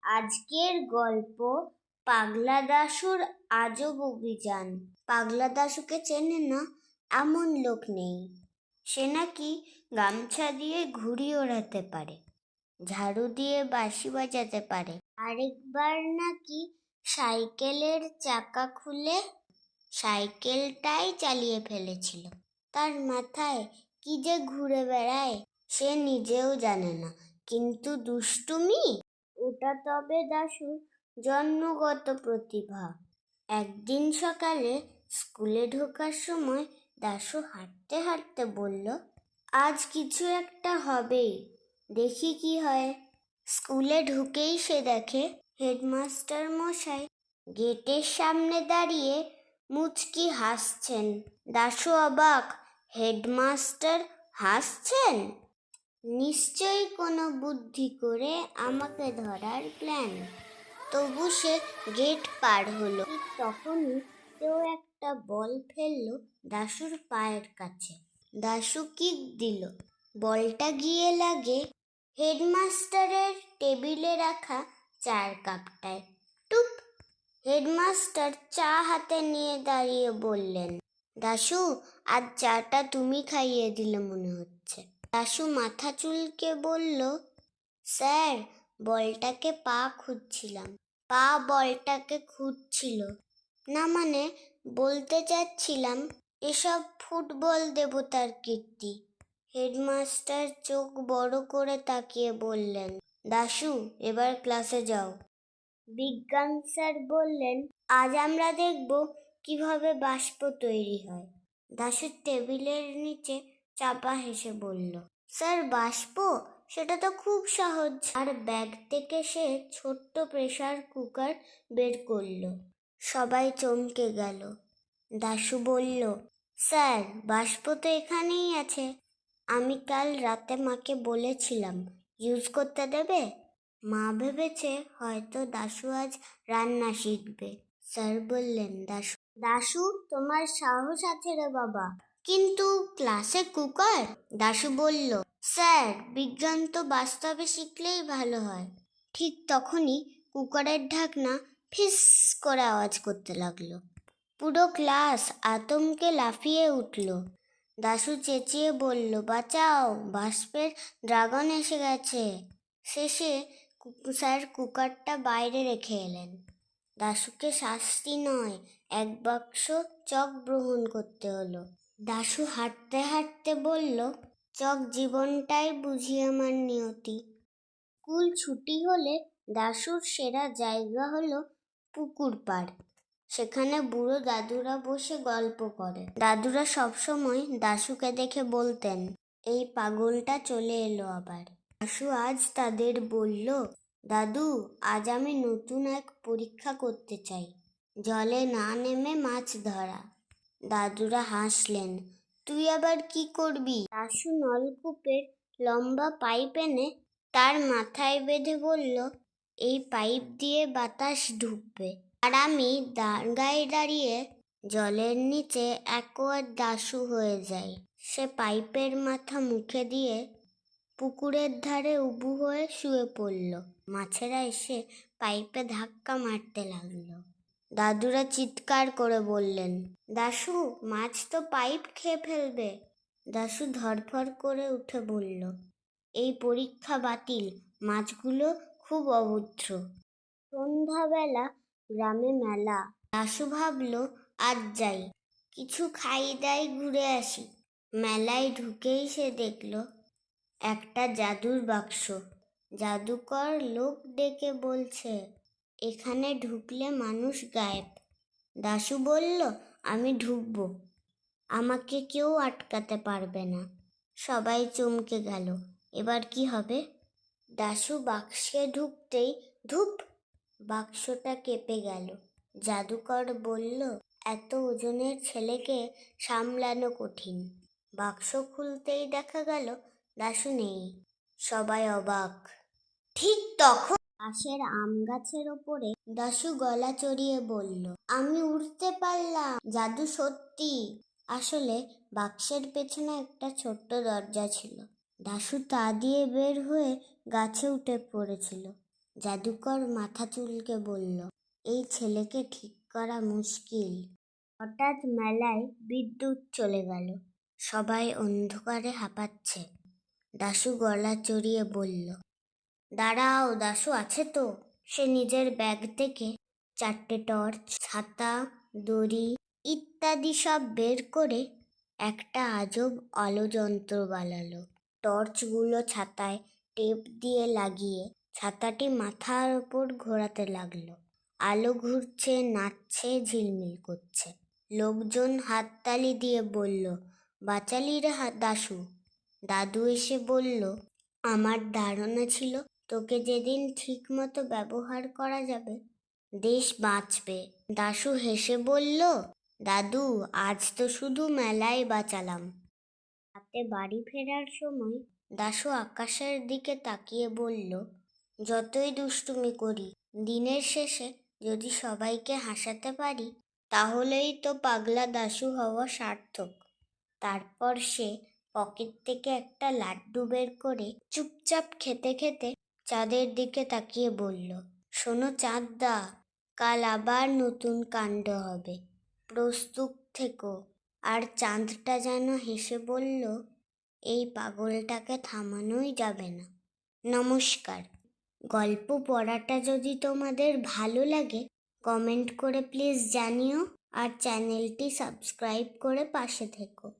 আজকের গল্প পাগলা দাশুর আজব অভিযান। পাগলা দাশুকে চেনে না এমন লোক নেই। সে নাকি গামছা দিয়ে ঘুড়ি ওড়াতে পারে, ঝাড়ু দিয়ে বাঁশি বাজাতে পারে, আরেকবার নাকি সাইকেলের চাকা খুলে সাইকেলটাই চালিয়ে ফেলেছিল। তার মাথায় কি যে ঘুরে বেড়ায় সে নিজেও জানে না, কিন্তু দুষ্টুমি ওটা তবে দাশুর জন্মগত প্রতিভা। একদিন সকালে স্কুলে ঢোকার সময় দাশু হাঁটতে হাঁটতে বলল, আজ কিছু একটা হবেই, দেখি কি হয়। স্কুলে ঢুকেই সে দেখে হেডমাস্টার মশাই গেটের সামনে দাঁড়িয়ে মুচকি হাসছেন। দাশু অবাক, হেডমাস্টার হাসছেন? নিশ্চয়ই কোনো বুদ্ধি করে আমাকে ধরার প্ল্যান। তবু সে গেট পার হলো। তখনই কেউ একটা বল ফেললো দাশুর পায়ের কাছে। দাশু কিক দিল, বলটা গিয়ে লাগে হেডমাস্টারের টেবিলে রাখা চায়ের কাপটায়। টুপ! হেডমাস্টার চা হাতে নিয়ে দাঁড়িয়ে বললেন, দাশু, আজ চাটা তুমি খাইয়ে দিলে মনে হচ্ছে। দাশু মাথা চুলকে বলল, স্যার, বলটাকে পা খুঁজছিলাম। পা বলটাকে খুঁজছিল না? মানে বলতে চাচ্ছিলাম এসব ফুটবল দেবতার কীর্তি। হেডমাস্টার চোখ বড় করে তাকিয়ে বললেন, দাশু, এবার ক্লাসে যাও। বিজ্ঞান স্যার বললেন, আজ আমরা দেখব কিভাবে বাষ্প তৈরি হয়। দাশু টেবিলের নিচে চাপা হেসে বলল, স্যার, বাষ্প? সেটা তো খুব সহজ। আর ব্যাগ থেকে সে ছোট্ট প্রেসার কুকার বের করলো। সবাই চমকে গেল। দাশু বলল, স্যার, বাষ্প তো এখানেই আছে। আমি কাল রাতে মাকে বলেছিলাম, ইউজ করতে দেবে? মা ভেবেছে হয়তো দাশু আজ রান্না শিখবে। স্যার বললেন, দাশু, তোমার সাহস আছে রে বাবা, কিন্তু ক্লাসে কুকার? দাশু বলল, স্যার, বিজ্ঞান তো বাস্তবে শিখলেই ভালো হয়। ঠিক তখনই কুকারের ঢাকনা ফিস করে আওয়াজ করতে লাগলো। পুরো ক্লাস আতঙ্কে লাফিয়ে উঠল। দাশু চেঁচিয়ে বলল, বাঁচাও, বাষ্পের ড্রাগন এসে গেছে। শেষে স্যার কুকারটা বাইরে রেখে এলেন। দাশুকে শাস্তি নয়, এক বাক্স চক গ্রহণ করতে হলো। দাশু হাঁটতে হাঁটতে বলল, চক জীবনটাই বুঝি আমার নিয়তি। স্কুল ছুটি হলে দাশুর সেরা জায়গা হলো পুকুর পাড়। সেখানে বুড়ো দাদুরা বসে গল্প করে। দাদুরা সবসময় দাশুকে দেখে বলতেন, এই পাগলটা চলে এলো আবার। দাশু আজ তাদের বলল, দাদু, আজ আমি নতুন এক পরীক্ষা করতে চাই, জলে না নেমে মাছ ধরা। দাদুরা হাসলেন, তুই আবার কি করবি? দাশু নলকূপের লম্বা পাইপ এনে তার মাথায় বেঁধে বলল, এই পাইপ দিয়ে বাতাস ঢুকবে, আর আমি গায়ে দাঁড়িয়ে জলের নিচে একোয়ার দাশু হয়ে যাই। সে পাইপের মাথা মুখে দিয়ে পুকুরের ধারে উবু হয়ে শুয়ে পড়ল। মাছেরা এসে পাইপে ধাক্কা মারতে লাগলো। দাদুরা চিৎকার করে বললেন, দাশু, মাছ তো পাইপ খেয়ে ফেলবে। দাশু ধরফর করে উঠে বলল, এই পরীক্ষা বাতিল, মাছগুলো খুব অভদ্র। সন্ধ্যাবেলা গ্রামে মেলা। দাশু ভাবল, আজ যাই, কিছু খাই দাই ঘুরে আসি। মেলায় ঢুকেই সে দেখল একটা জাদুর বাক্স। জাদুকর লোক ডেকে বলছে, এখানে ঢুকলে মানুষ গায়েব। দাশু বলল, আমি ঢুকবো, আমাকে কেউ আটকাতে পারবে না। সবাই চমকে গেল, এবার কি হবে? দাশু বাক্সে ঢুকতেই ধুপ, বাক্সটা কেঁপে গেল। জাদুকর বলল, এত ওজনের ছেলেকে সামলানো কঠিন। বাক্স খুলতেই দেখা গেল দাশু নেই। সবাই অবাক। ঠিক তখন পাশের আম গাছের ওপরে দাশু গলা চড়িয়ে বলল, আমি উড়তে পারলাম, জাদু সত্যি। আসলে বাক্সের পেছনে একটা ছোট্ট দরজা ছিল। দাশু তা দিয়ে বের হয়ে গাছে উঠে পড়েছিল। জাদুকর মাথা চুলকে বলল, এই ছেলেকে ঠিক করা মুশকিল। হঠাৎ মেলায় বিদ্যুৎ চলে গেল। সবাই অন্ধকারে হাঁপাচ্ছে। দাশু গলা চড়িয়ে বলল, দাঁড়াও, দাশু আছে তো? সে নিজের ব্যাগ থেকে 4টে টর্চ, ছাতা, দড়ি ইত্যাদি সব বের করে একটা আজব আলো যন্ত্র বানালো। টর্চগুলো ছাতায় টেপ দিয়ে লাগিয়ে ছাতাটি মাথার ওপর ঘোরাতে লাগলো। আলো ঘুরছে, নাচছে, ঝিলমিল করছে। লোকজন হাততালি দিয়ে বলল, বাঁচালি রে দাশু। দাদু এসে বলল, আমার ধারণা ছিল তোকে যেদিন ঠিক মতো ব্যবহার করা যাবে, দেশ বাঁচবে। দাশু হেসে বলল, দাদু, আজ তো শুধু মেলায় বাঁচালাম। রাতে বাড়ি ফেরার সময় দাশু আকাশের দিকে তাকিয়ে বলল, যতই দুষ্টুমি করি, দিনের শেষে যদি সবাইকে হাসাতে পারি, তাহলেই তো পাগলা দাশু হওয়া সার্থক। তারপর সে পকেট থেকে একটা লাড্ডু বের করে চুপচাপ খেতে খেতে চাঁদের দিকে তাকিয়ে বলল, শোনো চাঁদদা, কাল আবার নতুন কাণ্ড হবে, প্রস্তুত থেকো। আর চাঁদটা যেন হেসে বলল, এই পাগলটাকে থামানোই যাবে না। নমস্কার। গল্প পড়াটা যদি তোমাদের ভালো লাগে, কমেন্ট করে প্লিজ জানিও, আর চ্যানেলটি সাবস্ক্রাইব করে পাশে থেকো।